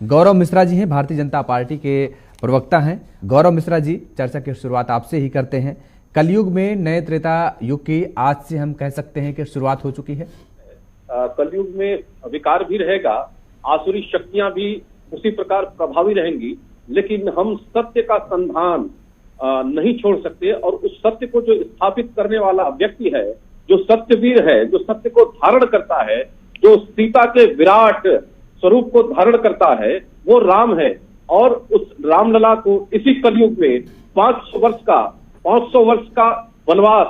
गौरव मिश्रा जी हैं, भारतीय जनता पार्टी के प्रवक्ता हैं। गौरव मिश्रा जी, चर्चा की शुरुआत आपसे ही करते हैं। कलयुग में नए त्रेता युग की आज से हम कह सकते हैं कि शुरुआत हो चुकी है। कलयुग में विकार भी रहेगा, आसुरी शक्तियां भी उसी प्रकार प्रभावी रहेंगी, लेकिन हम सत्य का संधान नहीं छोड़ सकते। और उस सत्य को जो स्थापित करने वाला व्यक्ति है, जो सत्यवीर है, जो सत्य को धारण करता है, जो सीता के विराट स्वरूप को धारण करता है, वो राम है। और उस रामलला को इसी कलयुग में 500 वर्ष का वनवास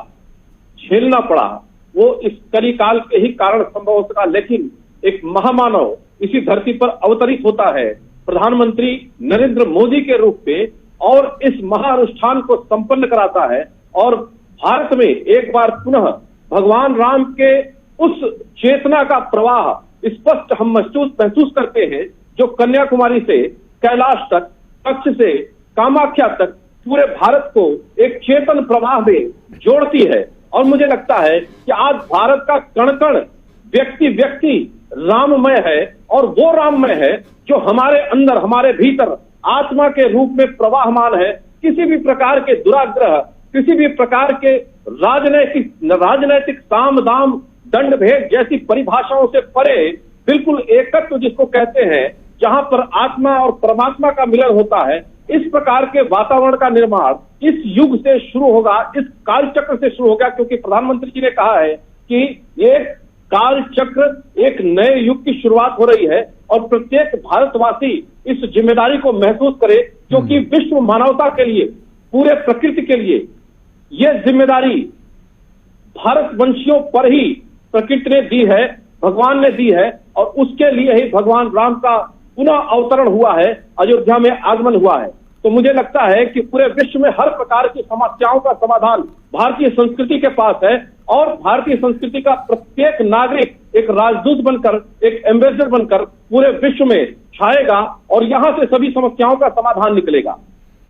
झेलना पड़ा। वो इस कलिकाल के ही कारण संभव हो सका, लेकिन एक महामानव इसी धरती पर अवतरित होता है प्रधानमंत्री नरेंद्र मोदी के रूप में, और इस महाअनुष्ठान को संपन्न कराता है। और भारत में एक बार पुनः भगवान राम के उस चेतना का प्रवाह स्पष्ट हम महसूस करते हैं, जो कन्याकुमारी से कैलाश तक, कच्छ से कामाख्या तक पूरे भारत को एक चेतन प्रवाह में जोड़ती है। और मुझे लगता है कि आज भारत का कण कण व्यक्ति व्यक्ति राममय है, और वो राममय है जो हमारे अंदर, हमारे भीतर आत्मा के रूप में प्रवाहमान है। किसी भी प्रकार के दुराग्रह, किसी भी प्रकार के राजनैतिक साम दाम दंड भेद जैसी परिभाषाओं से परे बिल्कुल एकत्व जिसको कहते हैं, जहां पर आत्मा और परमात्मा का मिलन होता है, इस प्रकार के वातावरण का निर्माण इस युग से शुरू होगा, इस काल चक्र से शुरू होगा। क्योंकि प्रधानमंत्री जी ने कहा है कि ये काल चक्र एक नए युग की शुरुआत हो रही है, और प्रत्येक भारतवासी इस जिम्मेदारी को महसूस करे, क्योंकि विश्व मानवता के लिए, पूरे प्रकृति के लिए यह जिम्मेदारी भारतवंशियों पर ही प्रकृति ने दी है, भगवान ने दी है। और उसके लिए ही भगवान राम का पुनः अवतरण हुआ है, अयोध्या में आगमन हुआ है। तो मुझे लगता है कि पूरे विश्व में हर प्रकार की समस्याओं का समाधान भारतीय संस्कृति के पास है, और भारतीय संस्कृति का प्रत्येक नागरिक एक राजदूत बनकर, एक एम्बेसडर बनकर पूरे विश्व में छाएगा, और यहां से सभी समस्याओं का समाधान निकलेगा।